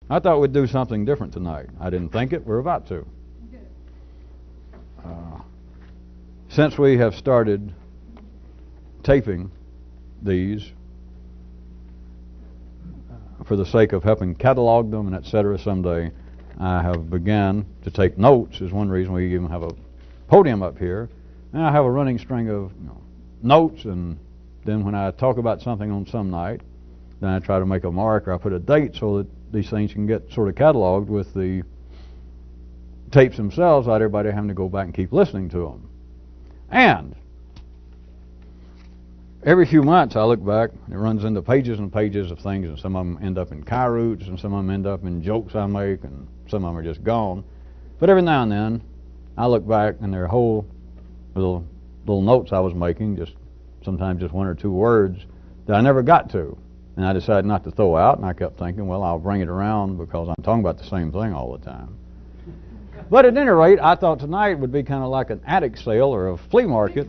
I thought we'd do something different tonight. I didn't think it. We're about to. Since we have started taping these for the sake of helping catalog them and etc. someday, I have begun to take notes. Is one reason we even have a podium up here. And I have a running string of notes, and then when I talk about something on some night, then I try to make a mark or I put a date so that these things can get sort of cataloged with the tapes themselves without everybody having to go back and keep listening to them. And every few months I look back, and it runs into pages and pages of things, and some of them end up in Kairouts, and some of them end up in jokes I make, and some of them are just gone. But every now and then I look back, and there are whole little notes I was making, just sometimes just one or two words that I never got to. And I decided not to throw out, and I kept thinking, well, I'll bring it around because I'm talking about the same thing all the time. But at any rate, I thought tonight would be kind of like an attic sale or a flea market.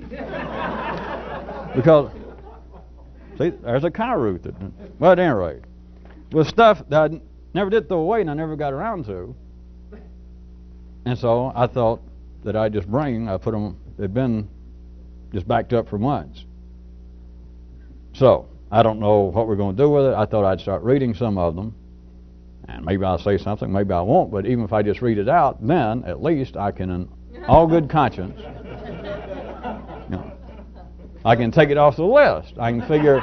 Because, see, there's a Kairout. Well, at any rate, with stuff that I never did throw away and I never got around to. And so I thought that I'd just I put them, they'd been just backed up for months. So, I don't know what we're going to do with it. I thought I'd start reading some of them. And maybe I'll say something, maybe I won't. But even if I just read it out, then at least I can, in all good conscience, I can take it off the list. I can figure,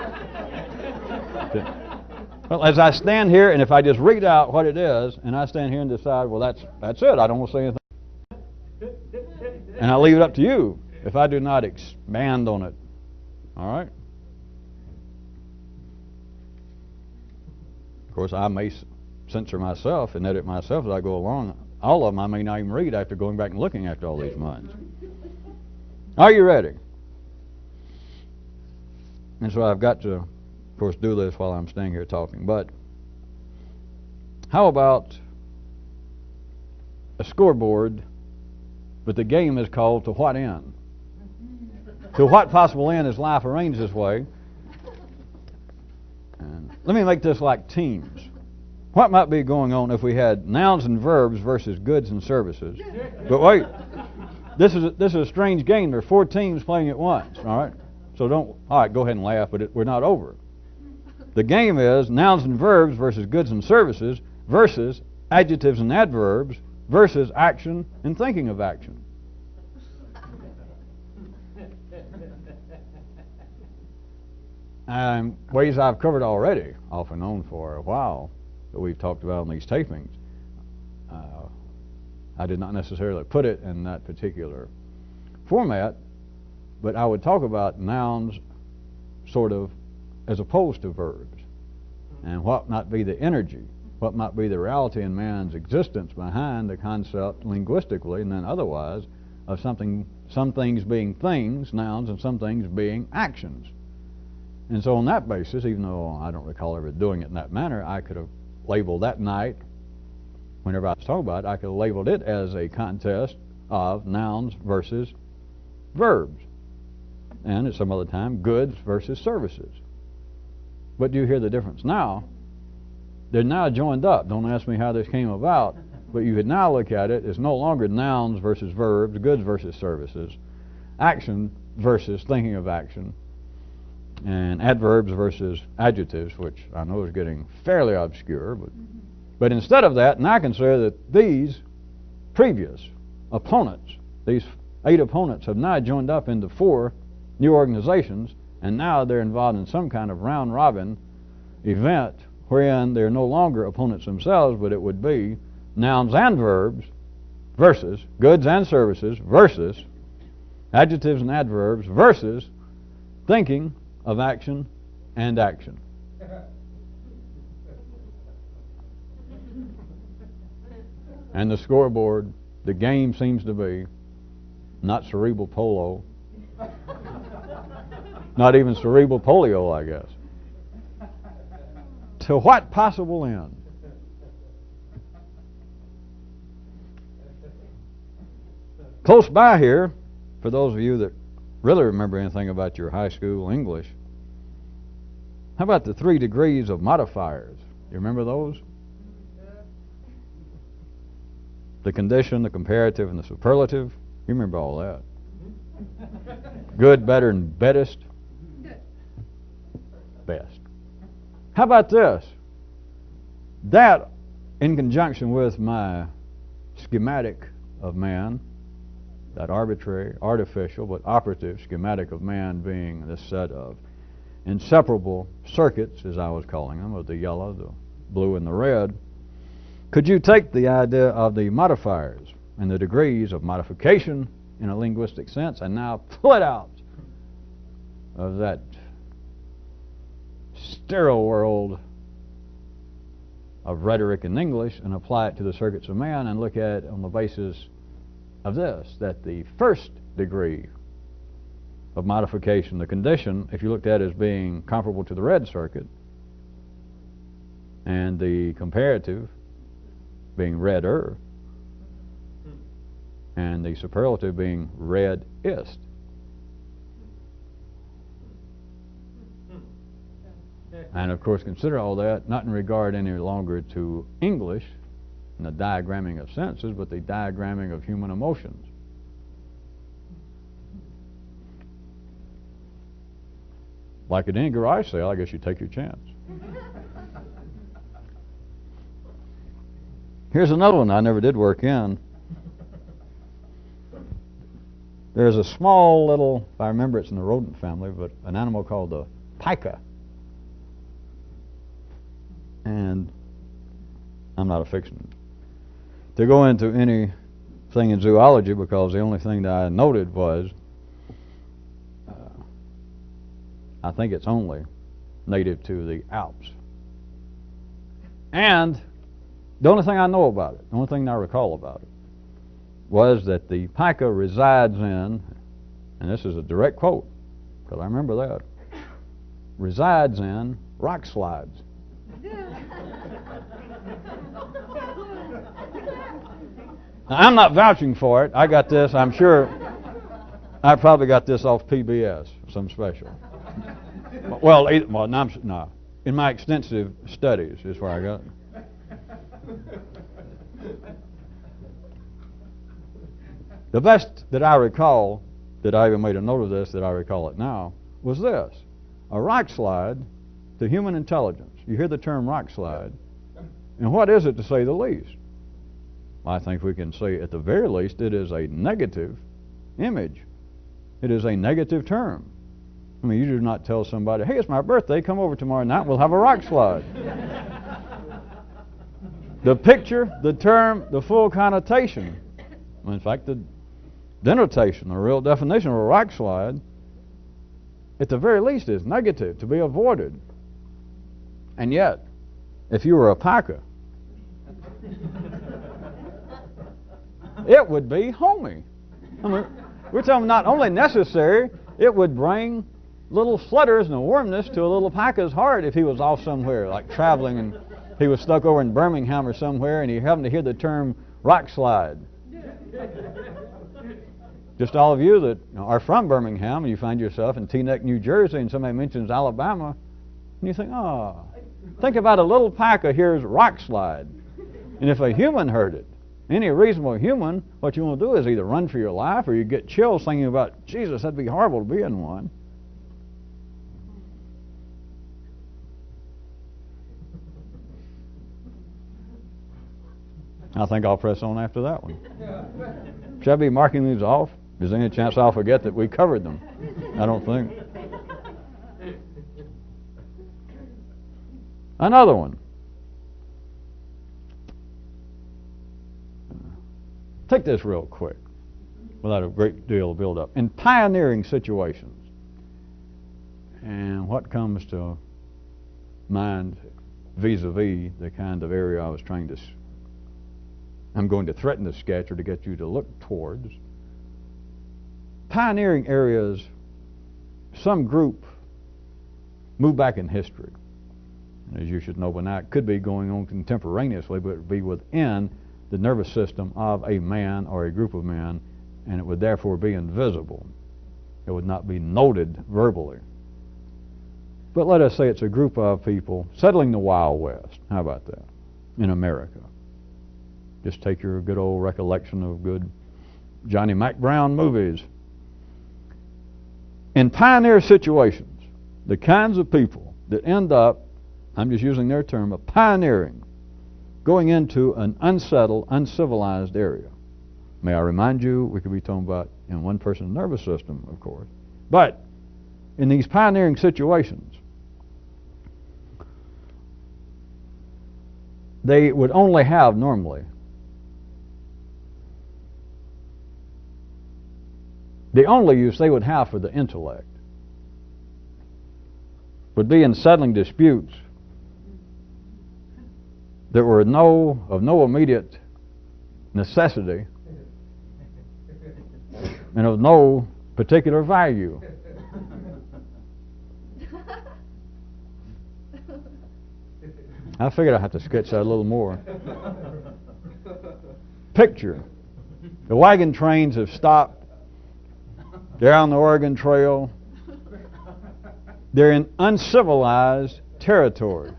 well, as I stand here, and if I just read out what it is, and I stand here and decide, well, that's it. I don't want to say anything. And I leave it up to you if I do not expand on it. All right? Of course, I may censor myself and edit myself as I go along. All of them I may not even read after going back and looking after all these months. Are you ready? And so I've got to, of course, do this while I'm staying here talking. But how about a scoreboard, but the game is called To What End? To what possible end is life arranged this way? And let me make this like teams. What might be going on if we had nouns and verbs versus goods and services? But wait, this is a strange game. There are 4 teams playing at once, all right? So all right, go ahead and laugh, but we're not over. The game is nouns and verbs versus goods and services versus adjectives and adverbs versus action and thinking of action. Ways I've covered already, off and on for a while, that we've talked about on these tapings. I did not necessarily put it in that particular format, but I would talk about nouns sort of as opposed to verbs, and what might be the energy, what might be the reality in man's existence behind the concept linguistically and then otherwise of some things being things, nouns, and some things being actions. And so on that basis, even though I don't recall ever doing it in that manner, I could have labeled that night, whenever I was talking about it, I could have labeled it as a contest of nouns versus verbs. And at some other time, goods versus services. But do you hear the difference now? They're now joined up. Don't ask me how this came about, but you could now look at it as no longer nouns versus verbs, goods versus services, action versus thinking of action, and adverbs versus adjectives, which I know is getting fairly obscure, but instead of that, now I consider that these previous opponents, these 8 opponents, have now joined up into 4 new organizations, and now they're involved in some kind of round-robin event wherein they're no longer opponents themselves, but it would be nouns and verbs versus goods and services versus adjectives and adverbs versus thinking of action and action. And the scoreboard, the game seems to be not cerebral polo, not even cerebral polio, I guess. To what possible end? Close by here, for those of you that really remember anything about your high school English, how about the 3 degrees of modifiers? You remember those? the condition, the comparative, and the superlative. You remember all that. Good, better, and bestest. Best. How about this? That, in conjunction with my schematic of man, that arbitrary, artificial, but operative schematic of man being this set of inseparable circuits, as I was calling them, of the yellow, the blue, and the red, could you take the idea of the modifiers and the degrees of modification in a linguistic sense and now pull it out of that sterile world of rhetoric and English and apply it to the circuits of man and look at it on the basis of this, that the first degree of modification, the condition, if you looked at it as being comparable to the red circuit, and the comparative being redder, and the superlative being redest. And of course, consider all that not in regard any longer to English and the diagramming of senses, but the diagramming of human emotions. Like at any garage sale, I guess you take your chance. Here's another one I never did work in. There's a small little, if I remember it's in the rodent family, but an animal called the pica. And I'm not a fiction to go into anything in zoology, because the only thing that I noted was I think it's only native to the Alps. And the only thing I know about it, the only thing I recall about it, was that the pica resides in, and this is a direct quote, because I remember that, resides in rock slides. Now, I'm not vouching for it. I got this, I'm sure, I probably got this off PBS, some special. Well, no, in my extensive studies is where I got it. The best that I recall, that I even made a note of this, that I recall it now, was this. A rock slide to human intelligence. You hear the term rock slide, and what is it, to say the least? Well, I think we can say at the very least it is a negative image. It is a negative term. I mean, you do not tell somebody, hey, it's my birthday, come over tomorrow night, we'll have a rock slide. The picture, the term, the full connotation, in fact, the denotation, the real definition of a rock slide, at the very least is negative, to be avoided. And yet, if you were a pica, it would be homey. I mean, we're talking not only necessary, it would bring little flutters and a warmness to a little pica's heart if he was off somewhere, like traveling, and he was stuck over in Birmingham or somewhere, and he happened to hear the term rock slide. Just all of you that are from Birmingham, and you find yourself in Teaneck, New Jersey, and somebody mentions Alabama, and you think, oh, think about a little pica hears rock slide. And if a human heard it, any reasonable human, what you want to do is either run for your life or you get chills thinking about, Jesus, that'd be horrible to be in one. I think I'll press on after that one. Should I be marking these off? Is there any chance I'll forget that we covered them? I don't think. Another one. Take this real quick, without a great deal of build-up. In pioneering situations, and what comes to mind vis-a-vis the kind of area I was trying to, I'm going to threaten to sketch or to get you to look towards. Pioneering areas, some group moved back in history. As you should know by now, it could be going on contemporaneously, but it would be within the nervous system of a man or a group of men, and it would therefore be invisible. It would not be noted verbally. But let us say it's a group of people settling the Wild West. How about that? In America. Just take your good old recollection of good Johnny Mac Brown movies. In pioneer situations, the kinds of people that end up, I'm just using their term, of pioneering, going into an unsettled, uncivilized area. May I remind you, we could be talking about in one person's nervous system, of course. But in these pioneering situations, they would only have normally the only use they would have for the intellect would be in settling disputes that were of no immediate necessity and of no particular value. I figured I'd have to sketch that a little more. Picture. The wagon trains have stopped. They're on the Oregon Trail. They're in uncivilized territory.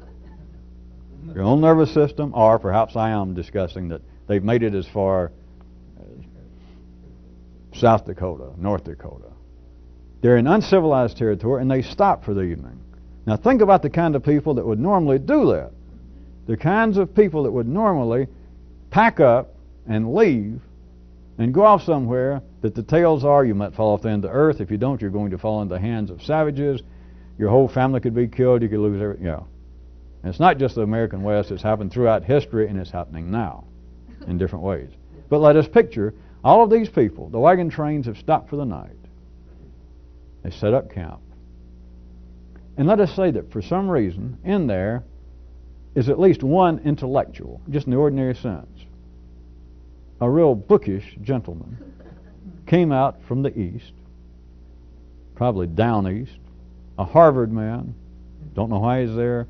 Your own nervous system, or perhaps I am discussing that they've made it as far as South Dakota, North Dakota. They're in uncivilized territory and they stop for the evening. Now think about the kind of people that would normally do that. The kinds of people that would normally pack up and leave and go off somewhere that the tales are you might fall off the end of the earth. If you don't, you're going to fall into the hands of savages. Your whole family could be killed. You could lose everything. Yeah. And it's not just the American West. It's happened throughout history, and it's happening now in different ways. But let us picture all of these people. The wagon trains have stopped for the night. They set up camp. And let us say that for some reason in there is at least one intellectual, just in the ordinary sense. A real bookish gentleman came out from the east, probably down east, a Harvard man, don't know why he's there.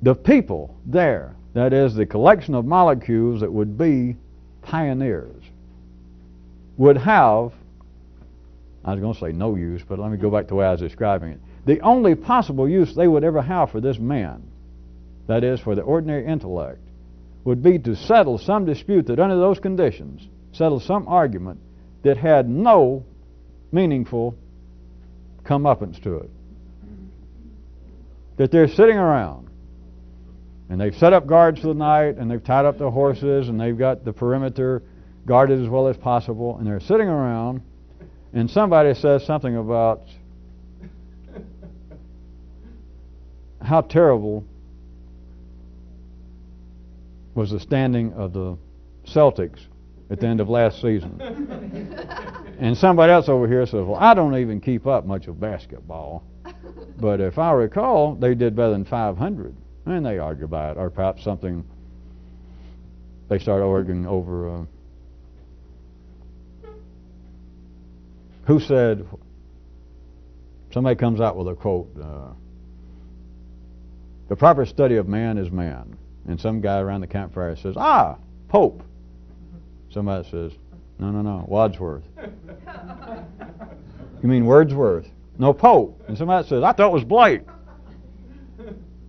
The people there, that is the collection of molecules that would be pioneers, would have, I was going to say no use, but let me go back to the way I was describing it. The only possible use they would ever have for this man, that is for the ordinary intellect, would be to settle some dispute that under those conditions, settle some argument that had no meaningful comeuppance to it. That they're sitting around and they've set up guards for the night and they've tied up their horses and they've got the perimeter guarded as well as possible and they're sitting around and somebody says something about how terrible was the standing of the Celtics at the end of last season. And somebody else over here says, well, I don't even keep up much of basketball, but if I recall, they did better than 500. And they argue about it, or perhaps something, they start arguing over who said, somebody comes out with a quote, the proper study of man is man. And some guy around the campfire says, Pope. Somebody says, no, Wadsworth. You mean Wordsworth? No, Pope. And somebody says, I thought it was Blake.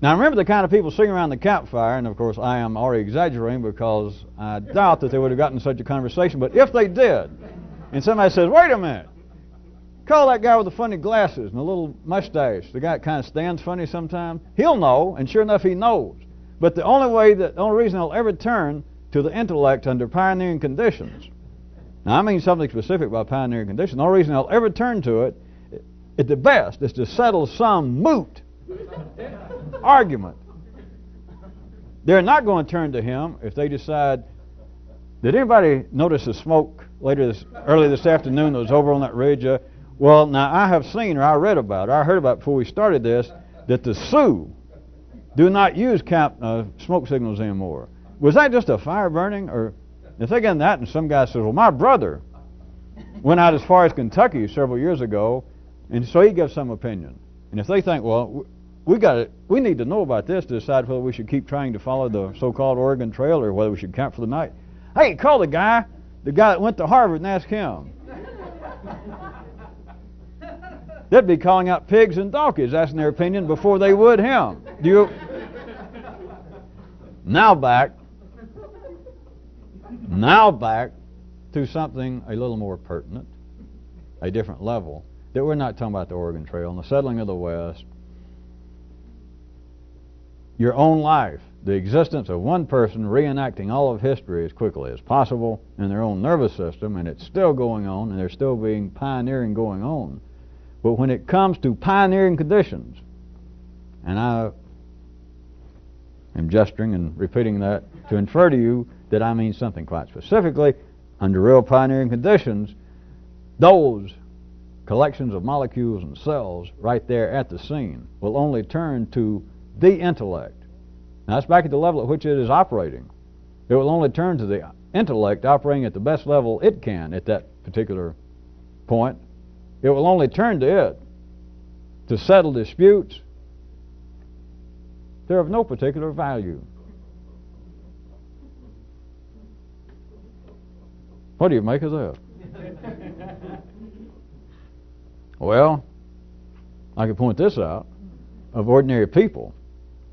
Now remember the kind of people sitting around the campfire, and of course I am already exaggerating because I doubt that they would have gotten such a conversation, but if they did, and somebody says, wait a minute, call that guy with the funny glasses and the little mustache, the guy that kind of stands funny sometimes, he'll know, and sure enough he knows. But the only reason they'll ever turn to the intellect under pioneering conditions, now I mean something specific about pioneering conditions, the only reason they'll ever turn to it, at the best, is to settle some moot argument. They're not going to turn to him if they decide, did anybody notice the smoke early this afternoon that was over on that ridge? Well, now I have seen, or I read about, or I heard about before we started this, that the Sioux do not use smoke signals anymore. Was that just a fire burning? Or if they get that and some guy says, well, my brother went out as far as Kentucky several years ago, and so he gives some opinion. And if they think, well, we need to know about this to decide whether we should keep trying to follow the so-called Oregon Trail or whether we should camp for the night. Hey, call the guy that went to Harvard, and ask him. They'd be calling out pigs and donkeys, asking their opinion before they would him. Now back Now back to something a little more pertinent, a different level, that we're not talking about the Oregon Trail and the settling of the West. Your own life, the existence of one person reenacting all of history as quickly as possible in their own nervous system, and it's still going on, and there's still being pioneering going on. But when it comes to pioneering conditions, and I am gesturing and repeating that to infer to you that I mean something quite specifically, under real pioneering conditions, those collections of molecules and cells right there at the scene will only turn to the intellect. Now that's back at the level at which it is operating. It will only turn to the intellect operating at the best level it can at that particular point. It will only turn to it to settle disputes. They're of no particular value. What do you make of that? Well, I could point this out, of ordinary people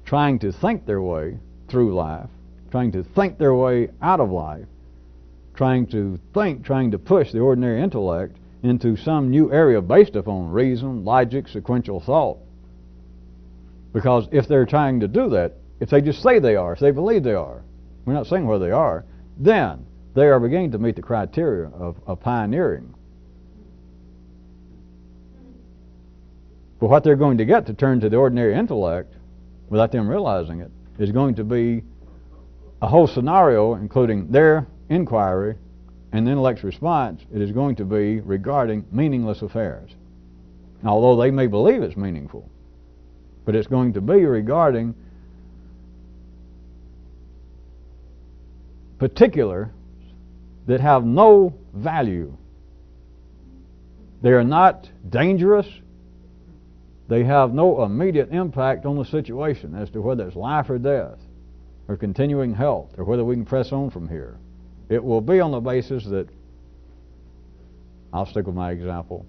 trying to think their way through life, trying to think their way out of life, trying to push the ordinary intellect into some new area based upon reason, logic, sequential thought. Because if they're trying to do that, if they just say they are, if they believe they are, we're not saying where they are, then they are beginning to meet the criteria of pioneering. But what they're going to get to turn to the ordinary intellect, without them realizing it, is going to be a whole scenario including their inquiry and the intellect's response. It is going to be regarding meaningless affairs. Now, although they may believe it's meaningful, but it's going to be regarding particulars that have no value. They are not dangerous. They have no immediate impact on the situation as to whether it's life or death, or continuing health, or whether we can press on from here. It will be on the basis that, I'll stick with my example,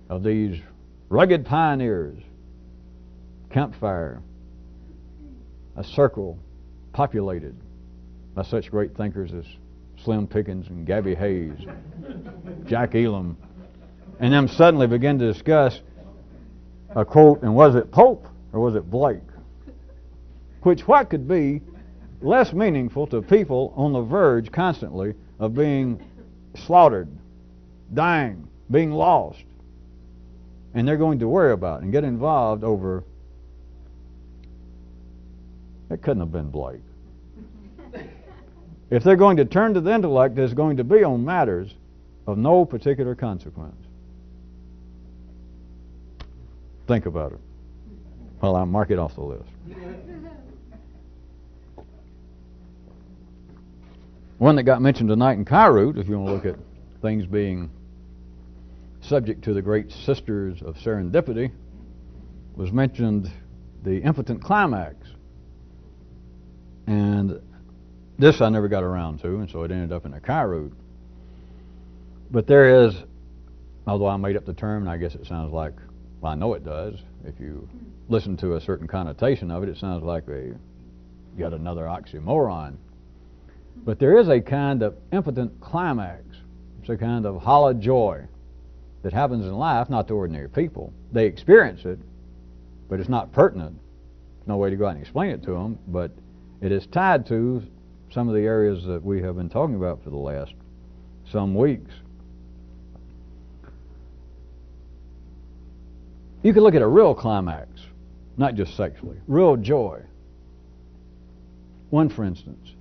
of these rugged pioneers, campfire, a circle populated by such great thinkers as Slim Pickens and Gabby Hayes, Jack Elam, and them suddenly begin to discuss a quote, and was it Pope or was it Blake? Which what could be less meaningful to people on the verge constantly of being slaughtered, dying, being lost, and they're going to worry about and get involved over, it couldn't have been Blake. If they're going to turn to the intellect, it's going to be on matters of no particular consequence. Think about it. Well, I'll mark it off the list. One that got mentioned tonight in Cairo, if you want to look at things being subject to the great sisters of serendipity, was mentioned the impotent climax. And this I never got around to, and so it ended up in a Cairo. But there is, although I made up the term, and I guess it sounds like, well, I know it does. If you listen to a certain connotation of it, it sounds like yet another oxymoron. But there is a kind of impotent climax. It's a kind of hollow joy that happens in life, not to ordinary people. They experience it, but it's not pertinent. There's no way to go out and explain it to them, but it is tied to some of the areas that we have been talking about for the last some weeks. You can look at a real climax, not just sexually, real joy. One, for instance,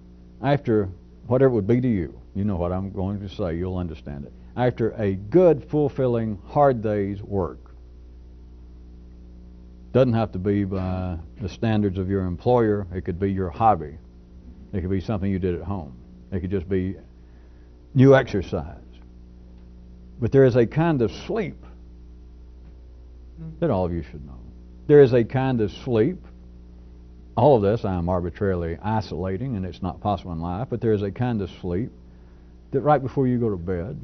after whatever it would be to you, you know what I'm going to say, you'll understand it. After a good, fulfilling, hard day's work. Doesn't have to be by the standards of your employer. It could be your hobby. It could be something you did at home. It could just be new exercise. But there is a kind of sleep that all of you should know. There is a kind of sleep. All of this I am arbitrarily isolating, and it's not possible in life, but there is a kind of sleep that right before you go to bed,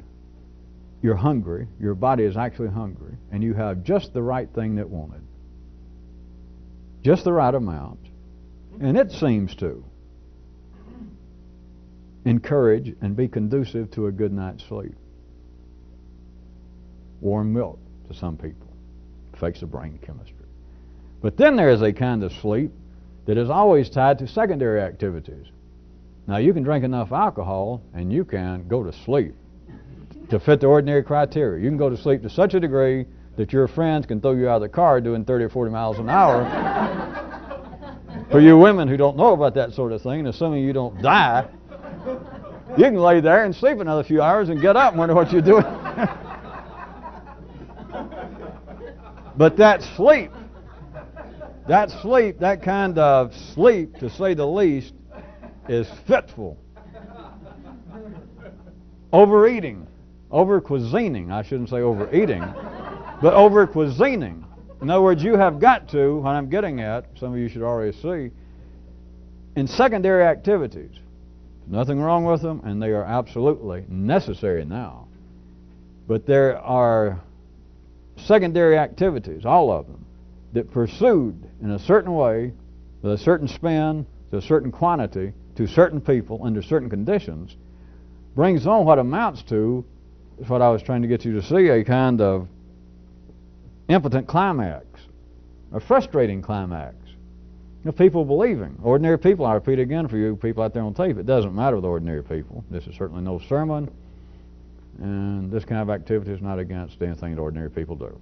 you're hungry, your body is actually hungry, and you have just the right thing that wanted. Just the right amount. And it seems to. encourage and be conducive to a good night's sleep. Warm milk to some people affects the brain chemistry. But then there is a kind of sleep that is always tied to secondary activities. Now, you can drink enough alcohol and you can go to sleep to fit the ordinary criteria. You can go to sleep to such a degree that your friends can throw you out of the car doing 30 or 40 miles an hour. For you women who don't know about that sort of thing, and assuming you don't die, you can lay there and sleep another few hours and get up and wonder what you're doing. But that sleep, that kind of sleep, to say the least, is fitful. Overeating, over-cuisining, I shouldn't say overeating, but over-cuisining. In other words, you have got to, what I'm getting at, some of you should already see, in secondary activities. Nothing wrong with them, and they are absolutely necessary now. But there are secondary activities, all of them, that pursued in a certain way, with a certain spin, to a certain quantity, to certain people, under certain conditions, brings on what amounts to, is what I was trying to get you to see, a kind of impotent climax, a frustrating climax. Of people believing. Ordinary people, I repeat again for you people out there on tape, it doesn't matter with ordinary people. This is certainly no sermon, and this kind of activity is not against anything that ordinary people do.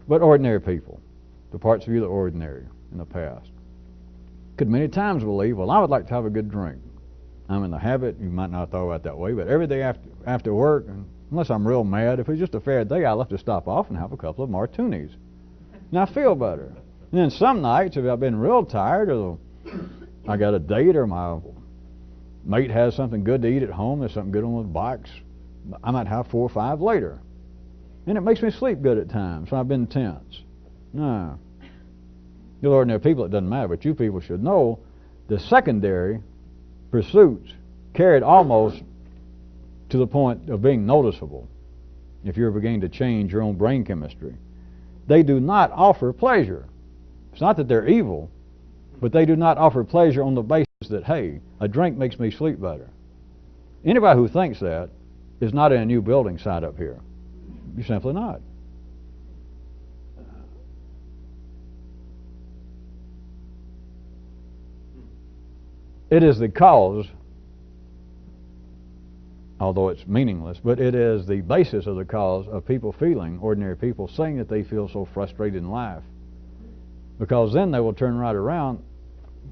But ordinary people, the parts of you that are ordinary in the past, could many times believe, well, I would like to have a good drink. I'm in the habit, you might not have thought about it that way, but every day after work, and unless I'm real mad, if it's just a fair day, I love to stop off and have a couple of martinis. And I feel better. And then some nights, if I've been real tired, or I got a date, or my mate has something good to eat at home, there's something good on the box, I might have 4 or 5 later. And it makes me sleep good at times, so I've been tense. No. You ordinary people, it doesn't matter, but you people should know the secondary pursuits carried almost to the point of being noticeable if you're beginning to change your own brain chemistry. They do not offer pleasure. It's not that they're evil, but they do not offer pleasure on the basis that, hey, a drink makes me sleep better. Anybody who thinks that is not in a new building site up here. You're simply not. It is the cause, although it's meaningless, but it is the basis of the cause of people feeling, ordinary people saying that they feel so frustrated in life. Because then they will turn right around,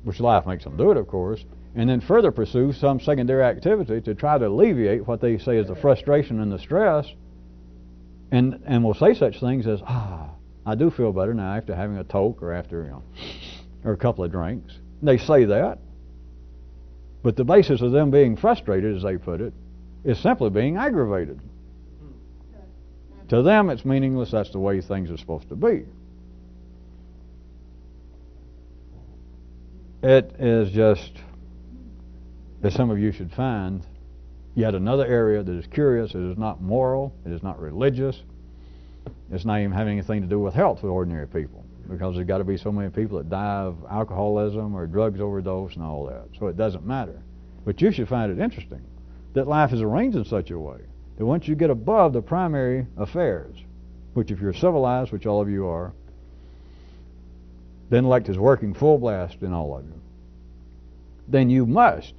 which life makes them do it, of course, and then further pursue some secondary activity to try to alleviate what they say is the frustration and the stress, and will say such things as, I do feel better now after having a toke or after, or a couple of drinks. They say that, but the basis of them being frustrated, as they put it, is simply being aggravated. To them, it's meaningless. That's the way things are supposed to be. It is just, as some of you should find, yet another area that is curious. It is not moral. It is not religious. It's not even having anything to do with health with ordinary people, because there's got to be so many people that die of alcoholism or drugs overdose and all that. So it doesn't matter. But you should find it interesting that life is arranged in such a way that once you get above the primary affairs, which if you're civilized, which all of you are, the intellect is working full blast in all of you, then you must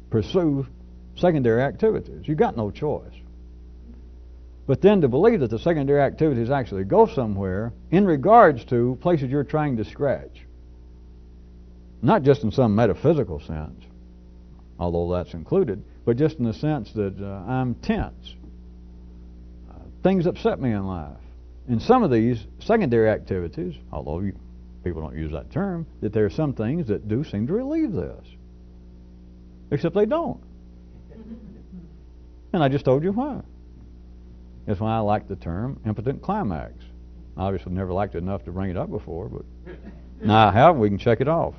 pursue secondary activities. You've got no choice. But then to believe that the secondary activities actually go somewhere in regards to places you're trying to scratch, not just in some metaphysical sense, although that's included, but just in the sense that I'm tense. Things upset me in life. In some of these secondary activities, although people don't use that term, that there are some things that do seem to relieve this. Except they don't. And I just told you why. That's why I like the term impotent climax. I obviously never liked it enough to bring it up before, but now I have, we can check it off.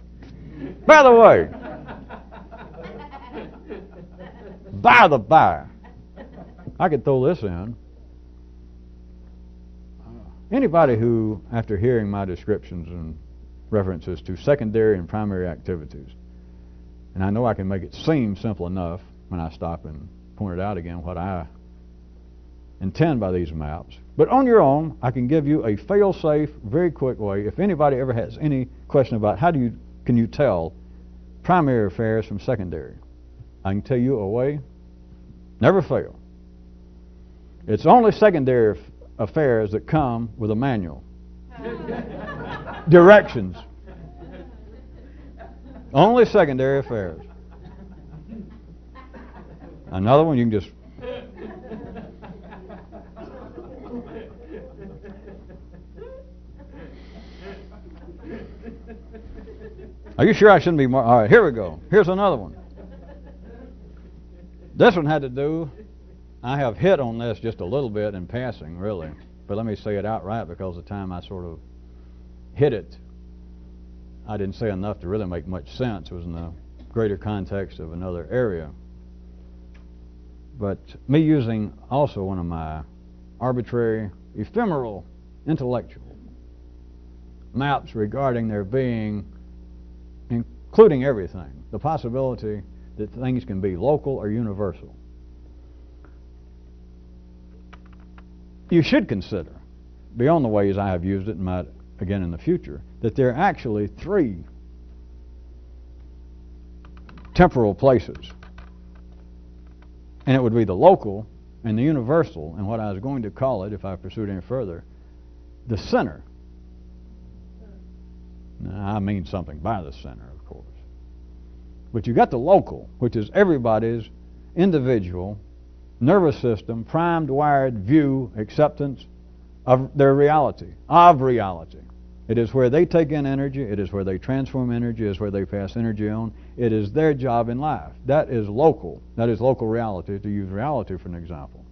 By the way, by the by, I could throw this in. Anybody who, after hearing my descriptions and references to secondary and primary activities, And I know I can make it seem simple enough when I stop and point it out again what I intend by these maps. But on your own, I can give you a fail-safe, very quick way. If anybody ever has any question about can you tell primary affairs from secondary, I can tell you a way. Never fail. It's only secondary affairs that come with a manual. Directions. Only secondary affairs. Another one you can just... Are you sure I shouldn't be more? All right, here we go. Here's another one. This one had to do... I have hit on this just a little bit in passing, really. But let me say it outright, because the time I sort of hit it, I didn't say enough to really make much sense. It was in the greater context of another area. But me using also one of my arbitrary, ephemeral, intellectual maps regarding there being, including everything, the possibility that things can be local or universal. You should consider, beyond the ways I have used it and might again in the future, that there are actually 3 temporal places. And it would be the local and the universal, and what I was going to call it, if I pursued any further, the center. Now, I mean something by the center, of course. But you got the local, which is everybody's individual nervous system, primed, wired view, acceptance of their reality, of reality. It is where they take in energy. It is where they transform energy. It is where they pass energy on. It is their job in life. That is local. That is local reality, to use reality for an example.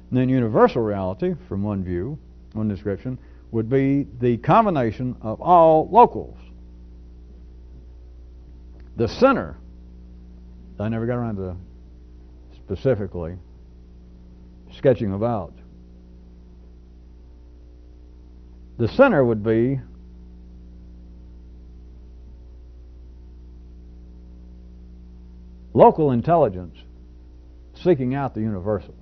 And then universal reality, from one view, one description, would be the combination of all locals. The center, I never got around to specifically sketching about. The center would be local intelligence seeking out the universal.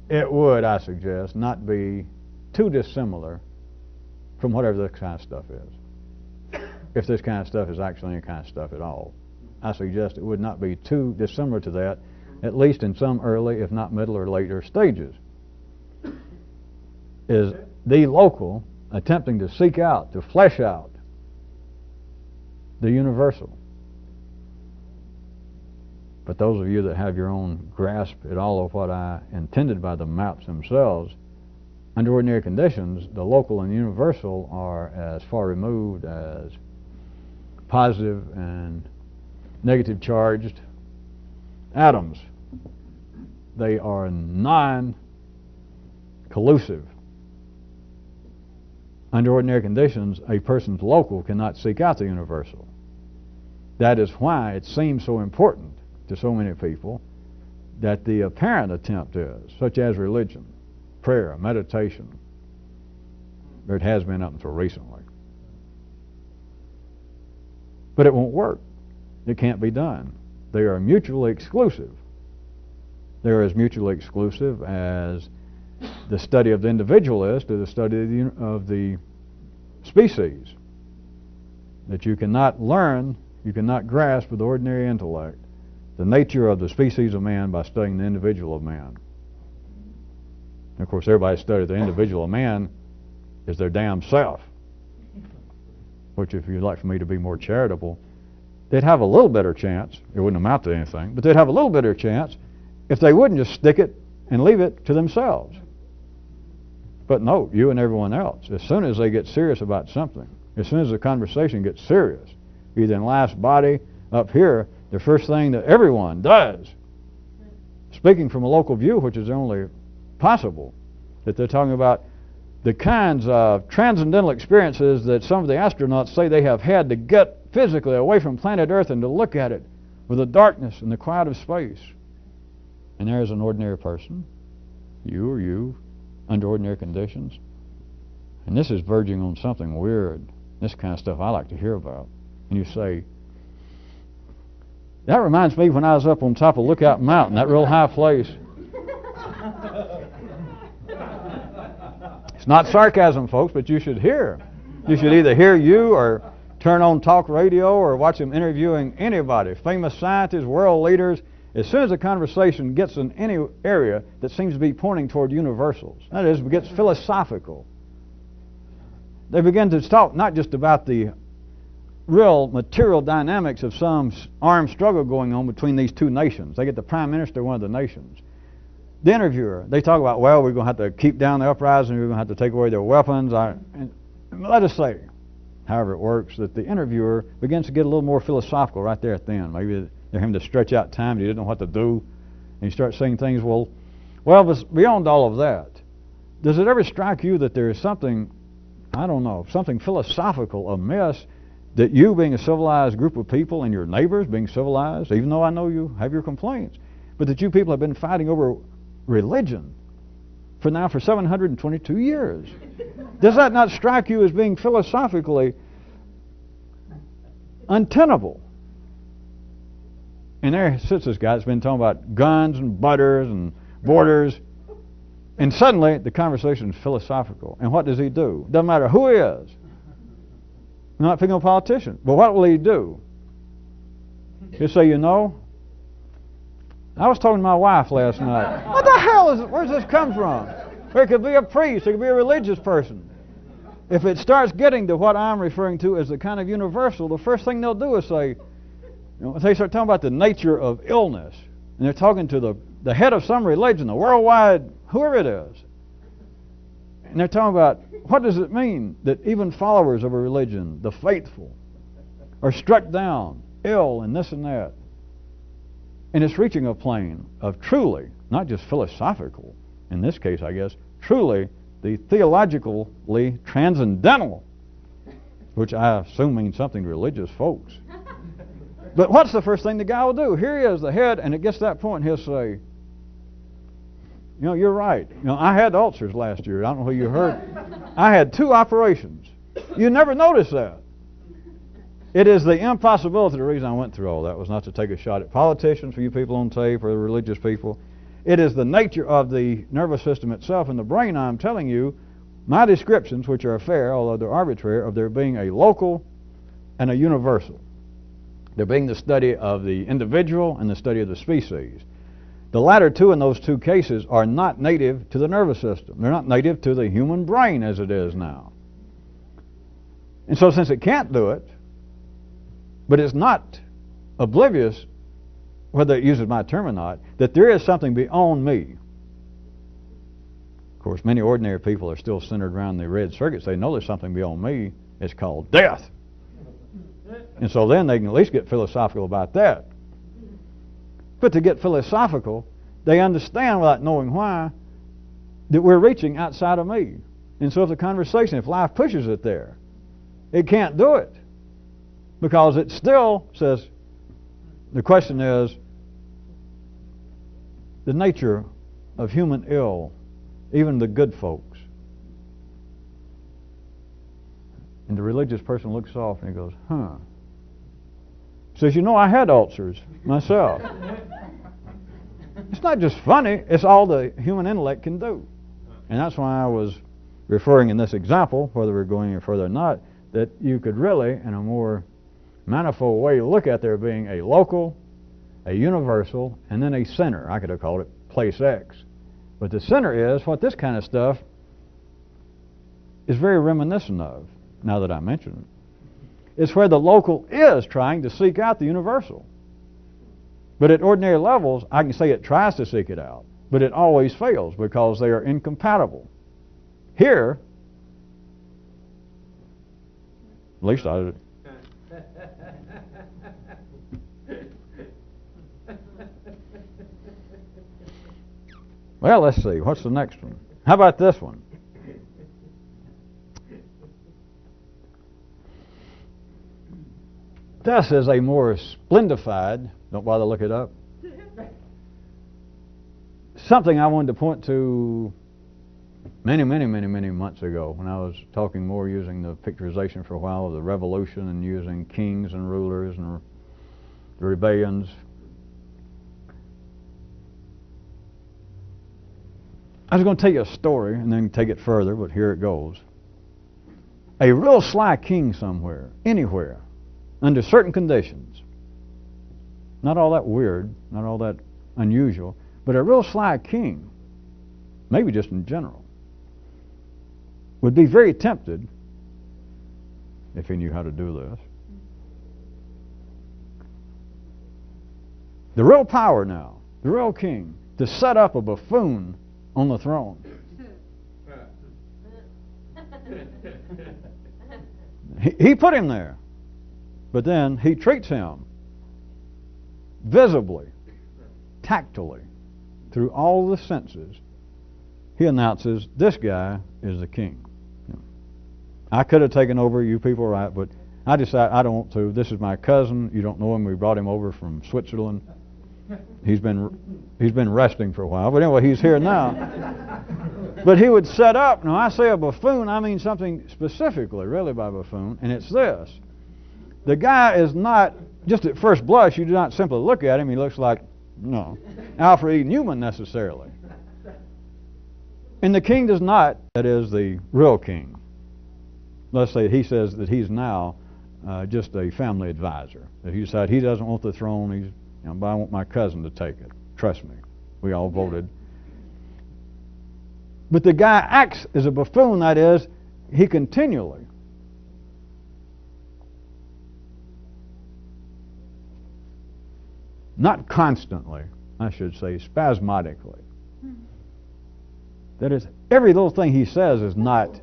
It would, I suggest, not be too dissimilar from whatever this kind of stuff is. If this kind of stuff is actually any kind of stuff at all. I suggest it would not be too dissimilar to that, at least in some early, if not middle or later stages. Is the local attempting to seek out, to flesh out the universal. But those of you that have your own grasp at all of what I intended by the maps themselves, under ordinary conditions, the local and universal are as far removed as positive and negative charged atoms. They are non-collusive. Under ordinary conditions, a person's local cannot seek out the universal. That is why it seems so important to so many people that the apparent attempt is, such as religion, prayer, meditation, or it has been up until recently. But it won't work. It can't be done. They are mutually exclusive. They are as mutually exclusive as the study of the individual is to the study of the species. That you cannot learn, you cannot grasp with ordinary intellect the nature of the species of man by studying the individual of man. And of course, everybody studies the individual of man is their damn self. Which, if you'd like for me to be more charitable, they'd have a little better chance. It wouldn't amount to anything, but they'd have a little better chance if they wouldn't just stick it and leave it to themselves. But no, you and everyone else, as soon as they get serious about something, as soon as the conversation gets serious, either in life's body, up here, the first thing that everyone does, speaking from a local view, which is only possible, that they're talking about the kinds of transcendental experiences that some of the astronauts say they have had to get physically away from planet Earth and to look at it with the darkness and the quiet of space. And there's an ordinary person, you or you, under ordinary conditions. And this is verging on something weird, This kind of stuff I like to hear about. And you say, that reminds me when I was up on top of Lookout Mountain, that real high place. It's not sarcasm, folks, but you should hear. You should either hear you or turn on talk radio or watch them interviewing anybody, famous scientists, world leaders. As soon as a conversation gets in any area that seems to be pointing toward universals, that is, it gets philosophical, they begin to talk not just about the real material dynamics of some armed struggle going on between these two nations. They get the prime minister of one of the nations. The interviewer, they talk about, well, we're going to have to keep down the uprising, we're going to have to take away their weapons. And let us say, however it works, that the interviewer begins to get a little more philosophical right there at the end. Maybe they're having to stretch out time, he didn't know what to do, and you start saying things, well, beyond all of that, does it ever strike you that there is something, I don't know, something philosophical amiss that you, being a civilized group of people, and your neighbors being civilized, even though I know you have your complaints, but that you people have been fighting over religion for 722 years? Does that not strike you as being philosophically untenable? And there sits this guy that's been talking about guns and butters and borders, and suddenly the conversation is philosophical. And what does he do? Doesn't matter who he is. I'm not picking on a politician, but what will he do? He'll say, you know, I was talking to my wife last night. What the hell is it? Where's this come from? Or it could be a priest, it could be a religious person. If it starts getting to what I'm referring to as the kind of universal, the first thing they'll do is say, if they start talking about the nature of illness, and they're talking to the head of some religion, the worldwide, whoever it is, and they're talking about, what does it mean that even followers of a religion, the faithful, are struck down, ill, and this and that? And it's reaching a plane of truly, not just philosophical, in this case, I guess, truly the theologically transcendental, which I assume means something to religious folks. But what's the first thing the guy will do? Here he is, the head, and it gets to that point, he'll say, you know, you're right. You know, I had ulcers last year. I don't know who you heard. I had 2 operations. You never notice that. It is the impossibility. The reason I went through all that was not to take a shot at politicians, for you people on tape, or the religious people. It is the nature of the nervous system itself and the brain. I'm telling you, my descriptions, which are fair, although they're arbitrary, of there being a local and a universal. There being the study of the individual and the study of the species. The latter two in those 2 cases are not native to the nervous system. They're not native to the human brain as it is now. And so since it can't do it, but it's not oblivious, whether it uses my term or not, that there is something beyond me. Of course, many ordinary people are still centered around the red circuits. They know there's something beyond me. It's called death. And so then they can at least get philosophical about that. But to get philosophical, they understand without knowing why that we're reaching outside of me. And so if the conversation, if life pushes it there, it can't do it. Because it still says, the question is, the nature of human ill, even the good folks. And the religious person looks off and he goes, Says, you know, I had ulcers myself. It's not just funny, it's all the human intellect can do. And that's why I was referring in this example, whether we're going any further or not, that you could really, in a more manifold way, look at there being a local, a universal, and then a center. I could have called it place X. But the center is what this kind of stuff is very reminiscent of, now that I mention it. It's where the local is trying to seek out the universal. But at ordinary levels, I can say it tries to seek it out, but it always fails because they are incompatible. Here, at least I... Well, let's see. What's the next one? How about this one? This is a more splendified, don't bother to look it up, something I wanted to point to many months ago when I was talking more using the picturization for a while of the revolution and using kings and rulers and the rebellions. I was going to tell you a story and then take it further, but here it goes. A real sly king somewhere, anywhere, under certain conditions, not all that weird, not all that unusual, but a real sly king, maybe just in general, would be very tempted, if he knew how to do this. The real power now, the real king, to set up a buffoon on the throne. He put him there, but then he treats him visibly, tactily, through all the senses. He announces, this guy is the king. I could have taken over, you people, right, but I decided I don't want to. This is my cousin. You don't know him. We brought him over from Switzerland. He's been resting for a while, but anyway, he's here now. But he would set up. Now, I say a buffoon, I mean something specifically, really, by buffoon, and it's this. The guy is not, just at first blush, you do not simply look at him, he looks like, no, Alfred E. Newman necessarily. And the king does not, that is the real king. Let's say he says that he's now just a family advisor. That he decided he doesn't want the throne, but I want my cousin to take it. Trust me, we all voted. But the guy acts as a buffoon, that is, he continually not constantly, I should say, spasmodically. That is, every little thing he says is not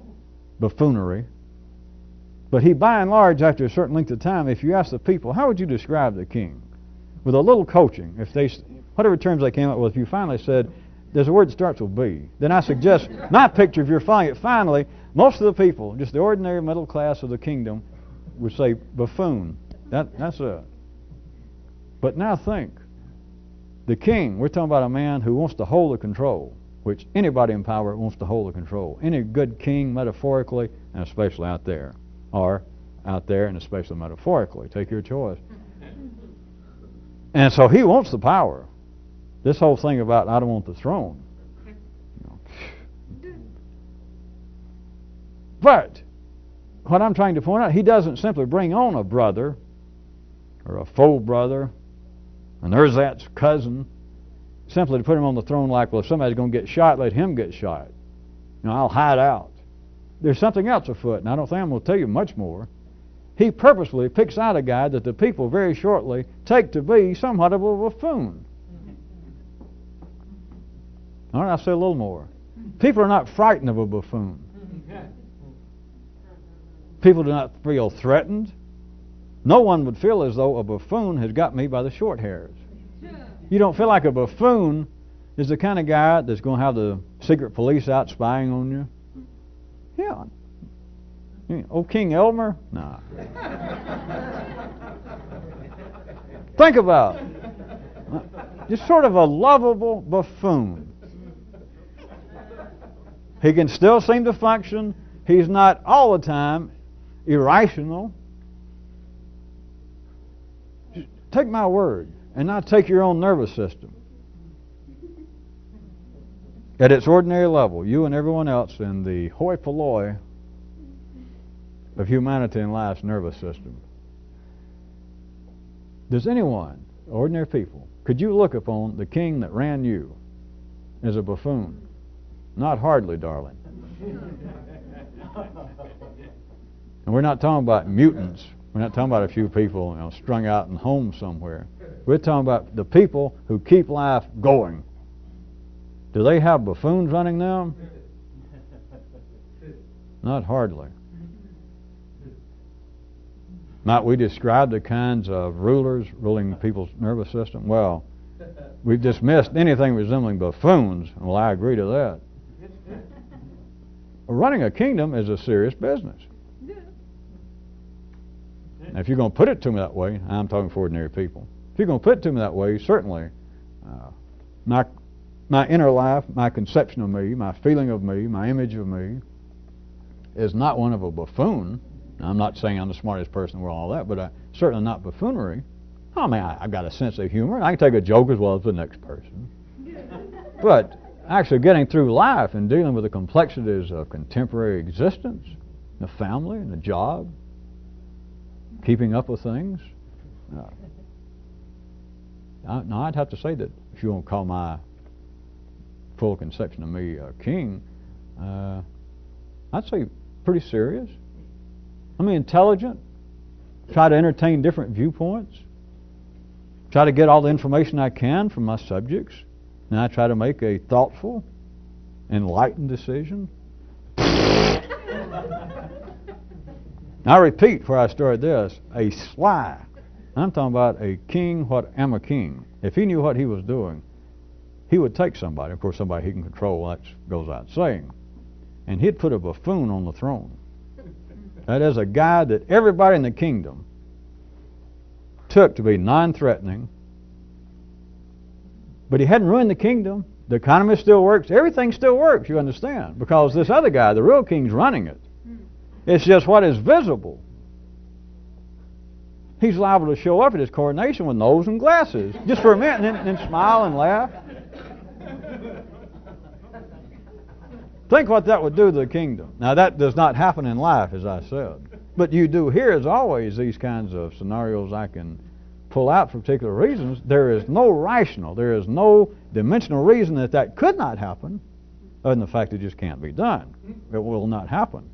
buffoonery. But he, by and large, after a certain length of time, if you ask the people, how would you describe the king? With a little coaching, if they, whatever terms they came up with, if you finally said, there's a word that starts with B, then I suggest, my picture, if you're following it, finally, most of the people, just the ordinary middle class of the kingdom, would say buffoon. That's it. But now think, the king, we're talking about a man who wants to hold the control, which anybody in power wants to hold the control. Any good king, metaphorically, and especially out there, or out there and especially metaphorically. Take your choice. And so he wants the power. This whole thing about, I don't want the throne. But what I'm trying to point out, he doesn't simply bring on a brother or a full brother, and there's that cousin, simply to put him on the throne like, well, if somebody's going to get shot, let him get shot. I'll hide out. There's something else afoot, and I don't think I'm going to tell you much more. He purposely picks out a guy that the people very shortly take to be somewhat of a buffoon. All right, I'll say a little more. People are not frightened of a buffoon. People do not feel threatened. No one would feel as though a buffoon has got me by the short hairs. You don't feel like a buffoon is the kind of guy that's going to have the secret police out spying on you. Yeah. Oh, King Elmer? Nah. Think about it. Just sort of a lovable buffoon. He can still seem to function. He's not all the time irrational. Just take my word and not take your own nervous system. At its ordinary level, you and everyone else in the hoi polloi of humanity and life's nervous system. Does anyone, ordinary people, could you look upon the king that ran you as a buffoon? Not hardly, darling. And we're not talking about mutants. We're not talking about a few people strung out in homes somewhere. We're talking about the people who keep life going. Do they have buffoons running them? Not hardly. Might we describe the kinds of rulers ruling people's nervous system? Well, we've dismissed anything resembling buffoons. Well, I agree to that. Running a kingdom is a serious business. Now, if you're going to put it to me that way, I'm talking for ordinary people. If you're going to put it to me that way, certainly my inner life, my conception of me, my feeling of me, my image of me, is not one of a buffoon. Now, I'm not saying I'm the smartest person in the world, all that, but certainly not buffoonery. I mean, I've got a sense of humor. I can take a joke as well as the next person. But actually getting through life and dealing with the complexities of contemporary existence, the family and the job, keeping up with things. Now, I'd have to say that if you want to call my full conception of me a king, I'd say pretty serious. I mean, intelligent. Try to entertain different viewpoints. Try to get all the information I can from my subjects. And I try to make a thoughtful, enlightened decision. I repeat where I started this, a sly. I'm talking about a king what am a king. If he knew what he was doing, he would take somebody, of course somebody he can control, that goes without saying, and he'd put a buffoon on the throne. That is a guy that everybody in the kingdom took to be non-threatening, but he hadn't ruined the kingdom. The economy still works. Everything still works, you understand, because this other guy, the real king's running it. It's just what is visible. He's liable to show up at his coronation with nose and glasses, just for a minute, and then smile and laugh. Think what that would do to the kingdom. Now, that does not happen in life, as I said. But you do hear, as always, these kinds of scenarios I can pull out for particular reasons. There is no rational, there is no dimensional reason that that could not happen, other than the fact it just can't be done. It will not happen.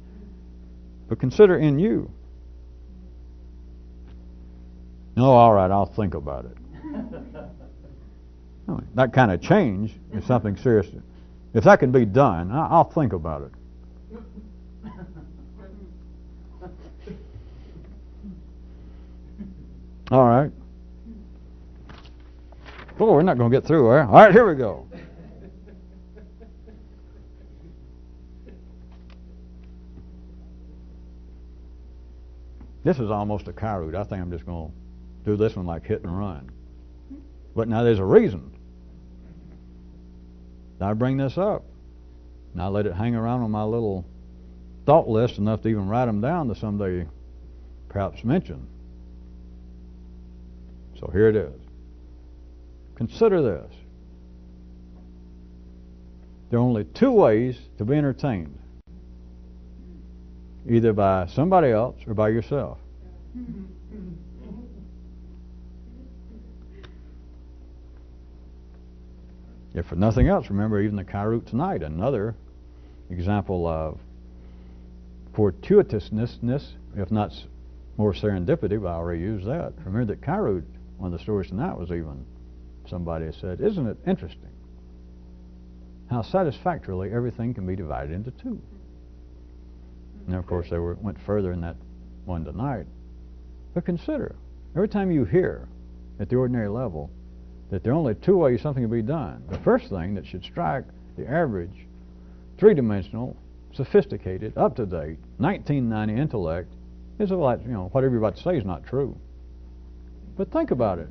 But consider in you. No, all right, I'll think about it. I mean, that kind of change is something serious. If that can be done, I'll think about it. All right. Boy, we're not going to get through there. All right, here we go. This is almost a Kairoot. I think I'm just going to do this one like hit and run. But now there's a reason that I bring this up. And I let it hang around on my little thought list enough to even write them down to someday perhaps mention. So here it is. Consider this. There are only two ways to be entertained. Either by somebody else or by yourself. If for nothing else, remember even the Kairoot tonight, another example of fortuitousness, if not more serendipity, but I already used that. Remember that Kairoot, one of the stories tonight was even somebody said, isn't it interesting how satisfactorily everything can be divided into two? And of course they went further in that one tonight. But consider, every time you hear at the ordinary level that there are only two ways something can be done, the first thing that should strike the average three-dimensional, sophisticated, up-to-date, 1990 intellect is like, whatever you're about to say is not true. But think about it.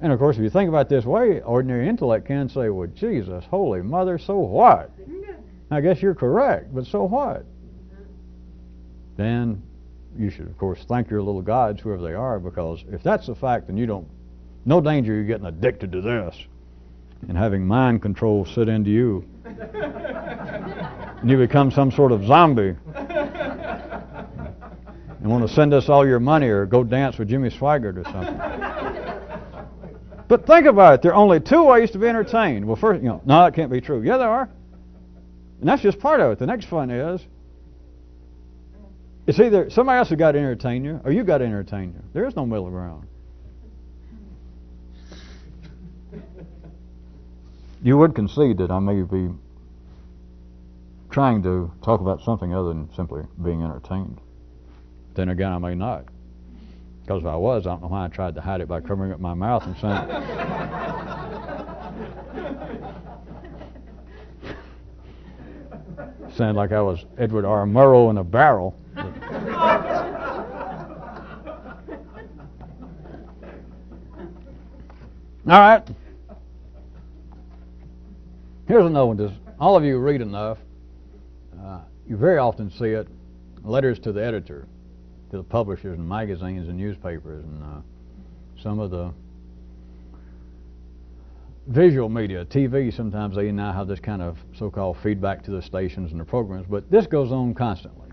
And of course, if you think about it this way, ordinary intellect can say, well, Jesus, Holy Mother, so what? I guess you're correct, but so what? Then you should, of course, thank your little gods, whoever they are, because if that's the fact, then no danger you're getting addicted to this and having mind control sit into you. And you become some sort of zombie and want to send us all your money or go dance with Jimmy Swaggart or something. But think about it. There are only two ways to be entertained. Well, first, no, that can't be true. Yeah, there are. And that's just part of it. The next one is, it's either somebody else has got to entertain you or you got to entertain you. There is no middle ground. You would concede that I may be trying to talk about something other than simply being entertained. Then again, I may not. Because if I was, I don't know why I tried to hide it by covering up my mouth and saying, sound like I was Edward R. Murrow in a barrel. All right. Here's another one. Does all of you read enough? You very often see it. Letters to the editor, to the publishers and magazines and newspapers and some of the visual media, TV, sometimes they now have this kind of so-called feedback to the stations and the programs, but this goes on constantly.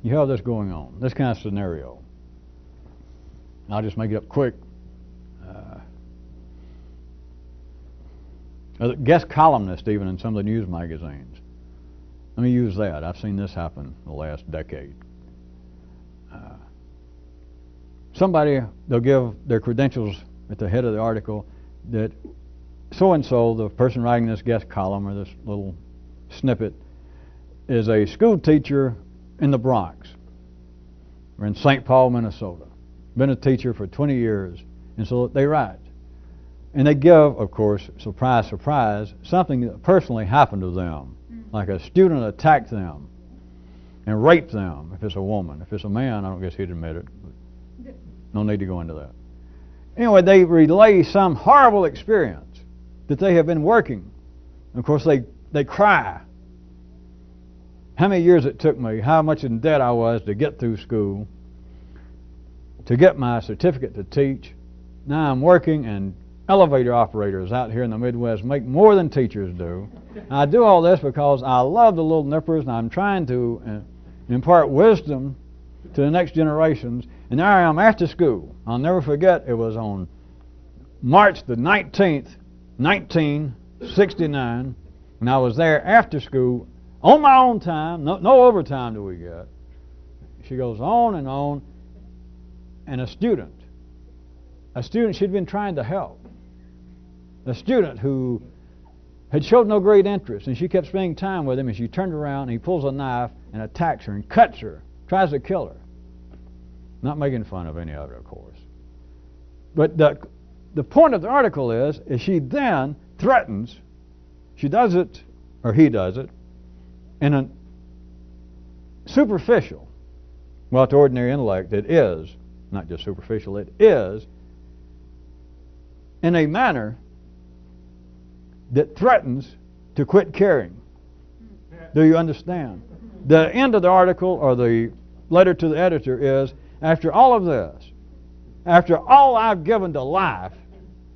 You have this going on, this kind of scenario. I'll just make it up quick. A guest columnist even in some of the news magazines. Let me use that. I've seen this happen the last decade. Somebody, they'll give their credentials at the head of the article that so-and-so, the person writing this guest column or this little snippet, is a school teacher in the Bronx or in St. Paul, Minnesota. Been a teacher for 20 years. And so they write. And they give, of course, surprise, surprise, something that personally happened to them. Like a student attacked them and raped them, if it's a woman. If it's a man, I don't guess he'd admit it. But no need to go into that. Anyway, they relay some horrible experience that they have been working. And of course, they cry. How many years it took me, how much in debt I was to get through school, to get my certificate to teach. Now I'm working, and elevator operators out here in the Midwest make more than teachers do. I do all this because I love the little nippers, and I'm trying to impart wisdom to the next generations. And there I am after school. I'll never forget, it was on March the 19th, 1969, and I was there after school on my own time. No overtime do we get. She goes on, and a student she'd been trying to help, a student who had showed no great interest, and she kept spending time with him, and she turned around and he pulls a knife and attacks her and cuts her, tries to kill her. Not making fun of any of it, of course. But the point of the article is she then threatens, she does it, or he does it, in a superficial, well, to ordinary intellect, it is, not just superficial, it is, in a manner that threatens to quit caring. Do you understand? The end of the article, or the letter to the editor, is, after all of this, after all I've given to life,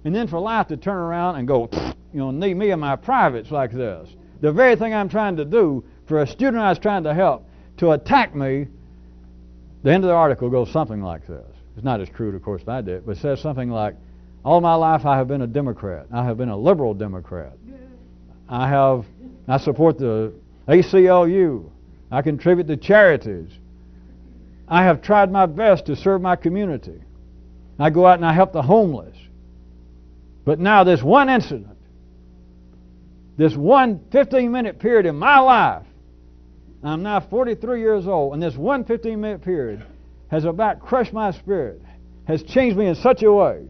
and then for life to turn around and go, need me and my privates like this, the very thing I'm trying to do for a student I was trying to help, to attack me, the end of the article goes something like this. It's not as crude, of course, as I did, but it says something like, all my life I have been a Democrat. I have been a liberal Democrat. I support the ACLU. I contribute to charities. I have tried my best to serve my community. I go out and I help the homeless. But now this one incident, this one 15-minute period in my life, I'm now 43 years old, and this one 15-minute period has about crushed my spirit, has changed me in such a way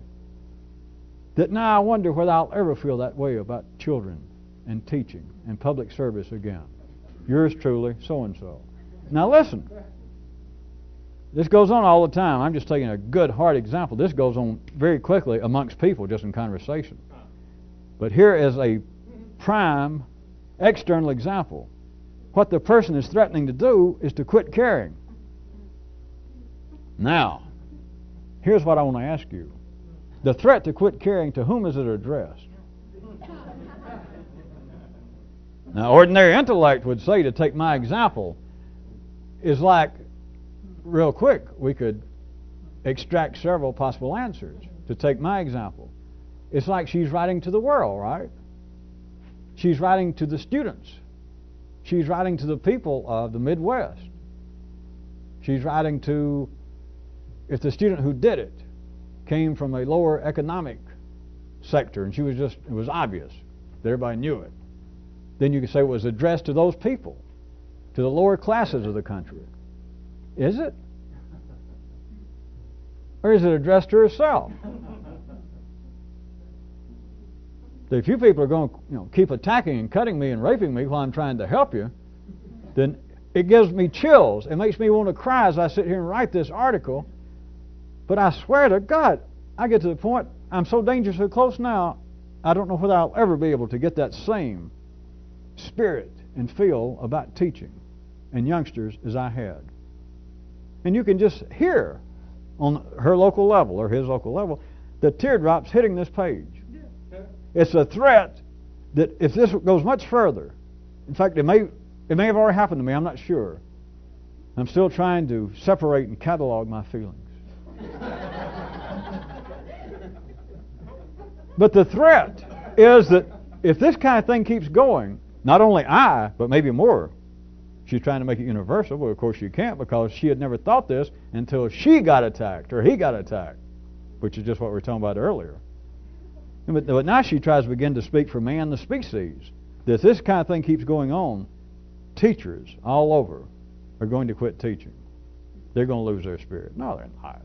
that now I wonder whether I'll ever feel that way about children and teaching and public service again. Yours truly, so-and-so. Now listen. This goes on all the time. I'm just taking a good, hard example. This goes on very quickly amongst people, just in conversation. But here is a prime external example. What the person is threatening to do is to quit caring. Now, here's what I want to ask you. The threat to quit caring, to whom is it addressed? Now, ordinary intellect would say, to take my example, is like, real quick, we could extract several possible answers. To take my example, it's like she's writing to the world, right? She's writing to the students. She's writing to the people of the Midwest. She's writing to, if the student who did it came from a lower economic sector, and she was just, it was obvious that everybody knew it, then you could say it was addressed to those people, to the lower classes of the country. Is it? Or is it addressed to herself? If you people are going to keep attacking and cutting me and raping me while I'm trying to help you, then it gives me chills. It makes me want to cry as I sit here and write this article. But I swear to God, I get to the point, I'm so dangerously close now, I don't know whether I'll ever be able to get that same spirit and feel about teaching and youngsters as I had. And you can just hear on her local level or his local level the teardrops hitting this page. It's a threat that if this goes much further, in fact, it may have already happened to me, I'm not sure. I'm still trying to separate and catalog my feelings. But the threat is that if this kind of thing keeps going, not only I, but maybe more, she's trying to make it universal, but of course she can't because she had never thought this until she got attacked or he got attacked, which is just what we were talking about earlier. But now she tries to begin to speak for man the species. That if this kind of thing keeps going on, teachers all over are going to quit teaching. They're going to lose their spirit. No, they're not.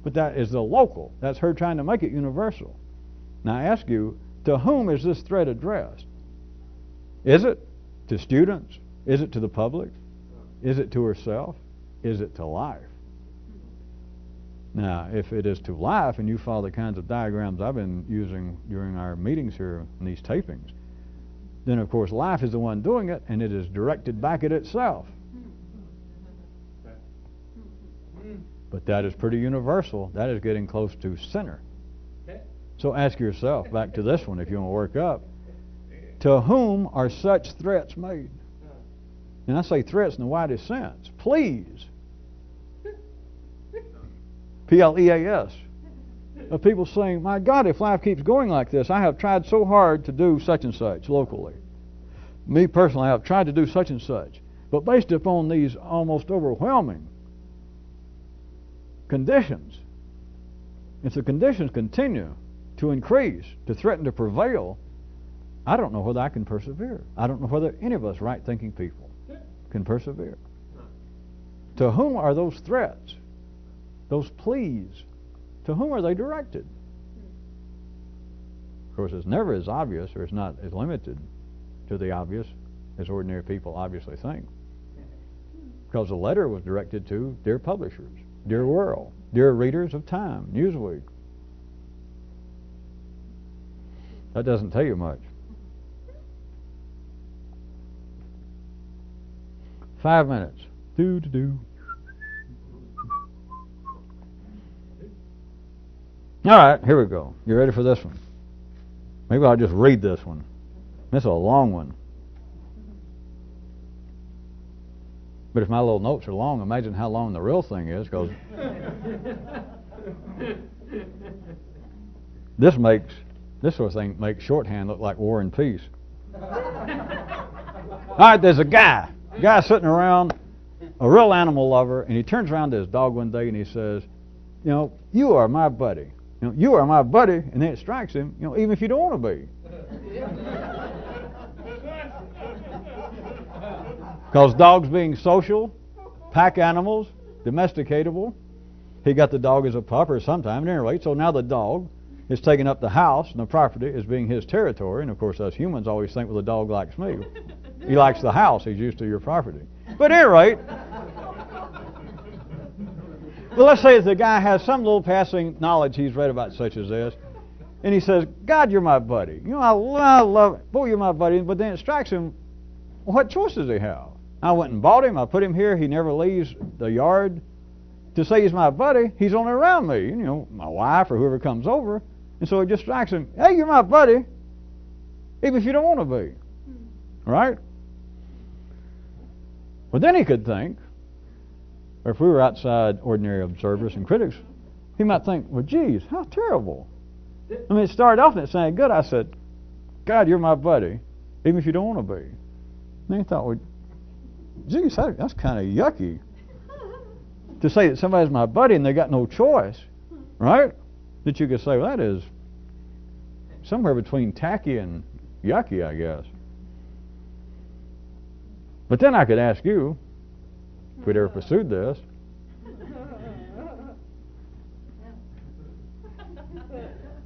But that is the local. That's her trying to make it universal. Now I ask you, to whom is this threat addressed? Is it to students? Is it to the public? Is it to herself? Is it to life? Now, if it is to life, and you follow the kinds of diagrams I've been using during our meetings here in these tapings, then of course life is the one doing it, and it is directed back at itself. But that is pretty universal. That is getting close to center. So ask yourself, back to this one if you want to work up, to whom are such threats made? And I say threats in the widest sense. Please. P-L-E-A-S. Of people saying, my God, if life keeps going like this, I have tried so hard to do such and such locally. Me personally, I have tried to do such and such. But based upon these almost overwhelming conditions, if the conditions continue to increase, to threaten to prevail, I don't know whether I can persevere. I don't know whether any of us right-thinking people can persevere. To whom are those threats, those pleas, to whom are they directed? Of course, it's never as obvious, or it's not as limited to the obvious as ordinary people obviously think. Because the letter was directed to dear publishers, dear world, dear readers of Time, Newsweek. That doesn't tell you much. 5 minutes. Do. All right, here we go. You ready for this one? Maybe I'll just read this one. This is a long one. But if my little notes are long, imagine how long the real thing is, because this sort of thing makes shorthand look like War and Peace. All right, there's a guy sitting around, a real animal lover, and he turns around to his dog one day and he says, you are my buddy. You are my buddy, and then it strikes him, even if you don't want to be. Because dogs being social, pack animals, domesticatable, he got the dog as a pup or sometime, at any rate, so now the dog is taking up the house and the property as being his territory, and of course us humans always think, well, the dog likes me. He likes the house, he's used to your property. But at any rate, well, let's say that the guy has some little passing knowledge he's read about such as this, and he says, God, you're my buddy. I love it. Boy, you're my buddy. But then it strikes him, well, what choice does he have? I went and bought him. I put him here. He never leaves the yard. To say he's my buddy, he's only around me, my wife or whoever comes over. And so it just strikes him, hey, you're my buddy, even if you don't want to be. Right? Well, then he could think, or if we were outside ordinary observers and critics, he might think, well, geez, how terrible. I mean, it started off and it sounded good. I said, God, you're my buddy, even if you don't want to be. And then he thought, well, geez, that's kind of yucky. To say that somebody's my buddy and they got no choice, right? That you could say, well, that is somewhere between tacky and yucky, I guess. But then I could ask you, if we'd ever pursued this,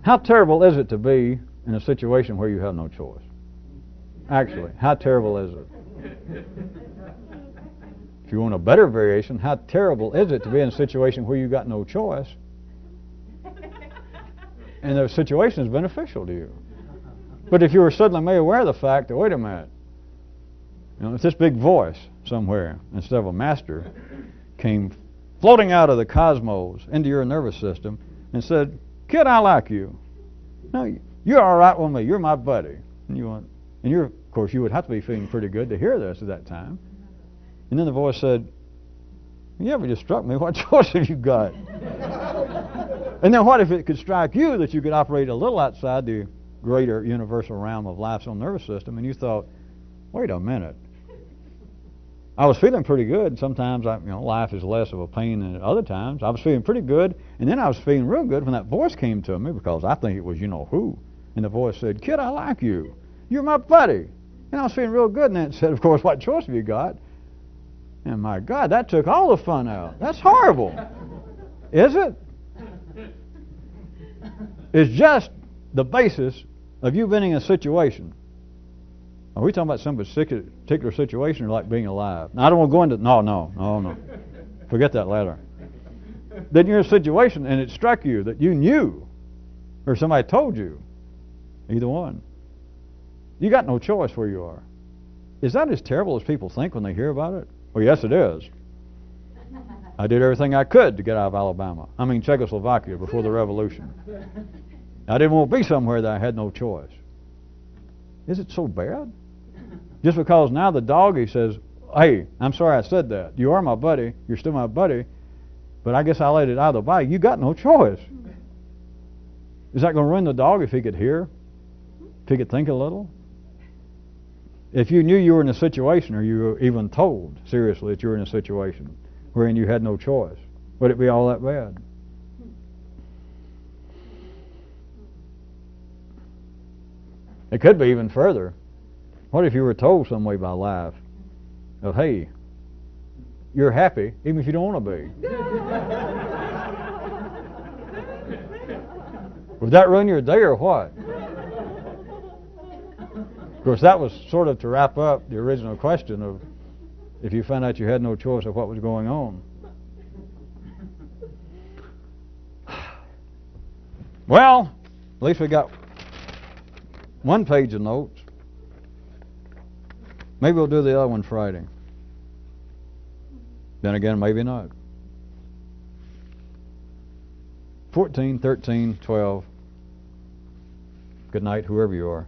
how terrible is it to be in a situation where you have no choice? Actually, how terrible is it? If you want a better variation, how terrible is it to be in a situation where you got no choice and the situation is beneficial to you? But if you were suddenly made aware of the fact that, wait a minute, You know, if this big voice somewhere, instead of a master, came floating out of the cosmos into your nervous system and said, "Kid, I like you. No, you're all right with me. You're my buddy." And of course, you would have to be feeling pretty good to hear this at that time. And then the voice said, "You ever just struck me? What choice have you got?" And then what if it could strike you that you could operate a little outside the greater universal realm of life's own nervous system, and you thought, "Wait a minute. I was feeling pretty good. Sometimes life is less of a pain than at other times. I was feeling pretty good, and then I was feeling real good when that voice came to me, because I think it was who. And the voice said, 'Kid, I like you. You're my buddy.' And I was feeling real good, and then it said, 'Of course, what choice have you got?' And my God, that took all the fun out. That's horrible. Is it? It's just the basis of you being in a situation. Are we talking about some particular situation, or like being alive? Now, I don't want to go into... No. Forget that latter. Then you're in a situation and it struck you that you knew, or somebody told you, either one. You got no choice where you are. Is that as terrible as people think when they hear about it? Well, yes, it is. I did everything I could to get out of Czechoslovakia before the revolution. I didn't want to be somewhere that I had no choice. Is it so bad? Just because now the doggy says, "Hey, I'm sorry I said that. You are my buddy. You're still my buddy. But I guess I let it out of the body." You got no choice. Is that going to ruin the dog if he could hear? If he could think a little? If you knew you were in a situation, or you were even told seriously that you were in a situation wherein you had no choice, would it be all that bad? It could be even further. What if you were told some way by life of, "Hey, you're happy even if you don't want to be"? Would that ruin your day or what? Of course, that was sort of to wrap up the original question of if you found out you had no choice of what was going on. Well, at least we got one page of notes. Maybe we'll do the other one Friday. Then again, maybe not. 14, 13, 12. Good night, whoever you are.